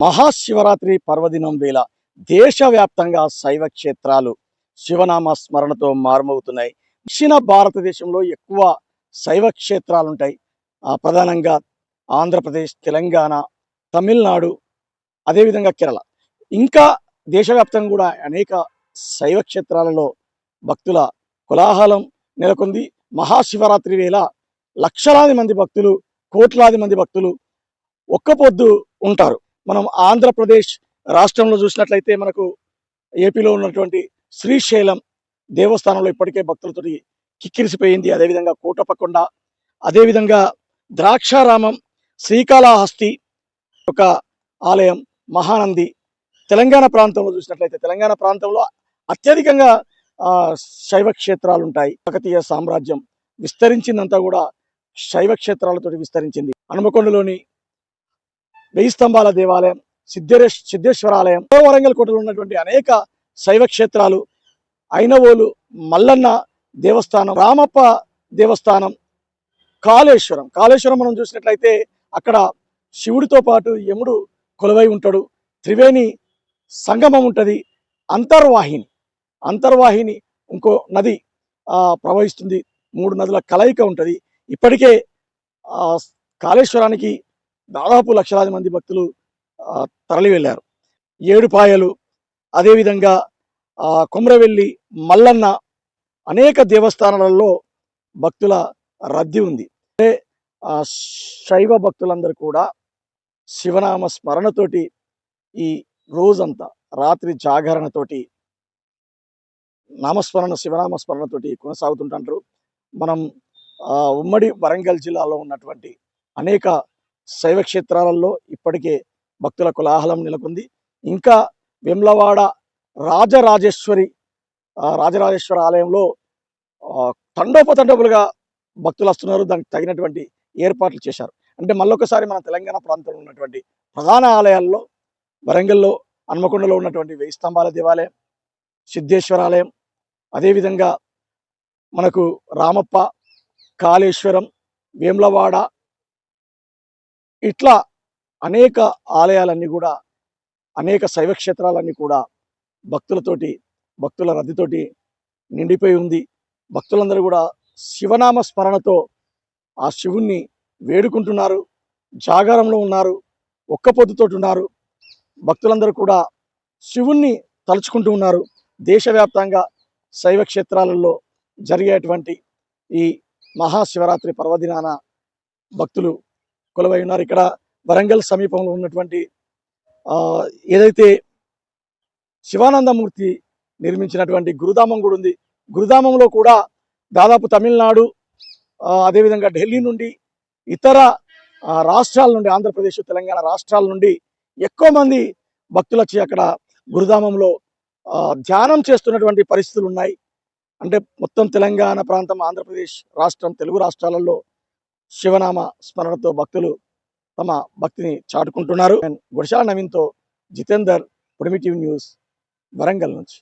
మహాశివరాత్రి పర్వదినం వేళ దేశవ్యాప్తంగా శైవ క్షేత్రాలు శివనామ స్మరణతో మారుమవుతున్నాయి. దక్షిణ భారతదేశంలో ఎక్కువ శైవ క్షేత్రాలు ఉంటాయి. ప్రధానంగా ఆంధ్రప్రదేశ్, తెలంగాణ, తమిళనాడు, అదేవిధంగా కేరళ. ఇంకా దేశవ్యాప్తంగా కూడా అనేక శైవ క్షేత్రాలలో భక్తుల కోలాహలం నెలకొంది. మహాశివరాత్రి వేళ లక్షలాది మంది భక్తులు, కోట్లాది మంది భక్తులు ఒక్క పొద్దు ఉంటారు. మనం ఆంధ్రప్రదేశ్ రాష్ట్రంలో చూసినట్లయితే మనకు ఏపీలో ఉన్నటువంటి శ్రీశైలం దేవస్థానంలో ఇప్పటికే భక్తులతోటి కిక్కిరిసిపోయింది. అదేవిధంగా కోటప్పకొండ, అదేవిధంగా ద్రాక్షారామం, శ్రీకాళహస్తి ఒక ఆలయం, మహానంది. తెలంగాణ ప్రాంతంలో చూసినట్లయితే తెలంగాణ ప్రాంతంలో అత్యధికంగా శైవ క్షేత్రాలు ఉంటాయి. కాకతీయ సామ్రాజ్యం విస్తరించిందంతా కూడా శైవ క్షేత్రాలతో విస్తరించింది. హనుమకొండలోని 1000 స్తంభాల దేవాలయం, సిద్ధేశ్వర ఆలయం, వరంగల్ కోటలో ఉన్నటువంటి అనేక శైవ క్షేత్రాలు, ఐనవోలు మల్లన్న దేవస్థానం, రామప్ప దేవస్థానం, కాళేశ్వరం మనం చూసినట్లయితే అక్కడ శివుడితో పాటు యముడు కొలువై ఉంటాడు. త్రివేణి సంగమం ఉంటుంది. అంతర్వాహిని ఇంకో నది ప్రవహిస్తుంది. 3 నదుల కలయిక ఉంటుంది. ఇప్పటికే కాళేశ్వరానికి దాదాపు లక్షలాది మంది భక్తులు తరలి వెళ్ళారు. ఏడుపాయలు, అదేవిధంగా కొమ్రవెల్లి, మల్లన్న అనేక దేవస్థానాలలో భక్తుల రద్దీ ఉంది. శైవ భక్తులందరూ కూడా శివనామ స్మరణతోటి ఈ రోజంతా రాత్రి జాగరణతోటి శివనామ స్మరణతోటి కొనసాగుతుంటారు. మనం ఉమ్మడి వరంగల్ జిల్లాలో ఉన్నటువంటి అనేక శైవ క్షేత్రాలలో ఇప్పటికే భక్తుల కోలాహలం నెలకొంది. ఇంకా వేములవాడ రాజరాజేశ్వర ఆలయంలో తండోపతండోపులుగా భక్తులు వస్తున్నారు. దానికి తగినటువంటి ఏర్పాట్లు చేశారు. అంటే మళ్ళొకసారి మన తెలంగాణ ప్రాంతంలో ఉన్నటువంటి ప్రధాన ఆలయాల్లో వరంగల్లో హన్మకొండలో ఉన్నటువంటి 1000 స్తంభాల దేవాలయం, సిద్ధేశ్వర ఆలయం, అదేవిధంగా మనకు రామప్ప, కాళేశ్వరం, వేములవాడ, ఇట్లా అనేక ఆలయాలన్నీ కూడా, అనేక శైవ క్షేత్రాలన్నీ కూడా భక్తుల రద్దీతోటి నిండిపోయి ఉంది. భక్తులందరూ కూడా శివనామ స్మరణతో ఆ శివుణ్ణి వేడుకుంటున్నారు, జాగారంలో ఉన్నారు, ఒక్క పొద్దుతోటి ఉన్నారు. భక్తులందరూ కూడా శివుణ్ణి తలుచుకుంటూ ఉన్నారు. దేశవ్యాప్తంగా శైవ క్షేత్రాలలో జరిగేటువంటి ఈ మహాశివరాత్రి పర్వదినాన భక్తులు కొలువై ఉన్నారు. ఇక్కడ వరంగల్ సమీపంలో ఉన్నటువంటి ఏదైతే శివానందమూర్తి నిర్మించినటువంటి గురుధామం కూడా ఉంది. గురుధామంలో కూడా దాదాపు తమిళనాడు, అదేవిధంగా ఢిల్లీ నుండి, ఇతర రాష్ట్రాల నుండి, ఆంధ్రప్రదేశ్, తెలంగాణ రాష్ట్రాల నుండి ఎక్కువ మంది భక్తులు వచ్చి అక్కడ గురుధామంలో ధ్యానం చేస్తున్నటువంటి పరిస్థితులు ఉన్నాయి. అంటే మొత్తం తెలంగాణ ప్రాంతం, ఆంధ్రప్రదేశ్ రాష్ట్రం, తెలుగు రాష్ట్రాలలో శివనామ స్మరణతో భక్తులు తమ భక్తిని చాటుకుంటున్నారు. గుడిశాల నవీన్తో జితేందర్, పొడిమి టీవీ న్యూస్, వరంగల్ నుంచి.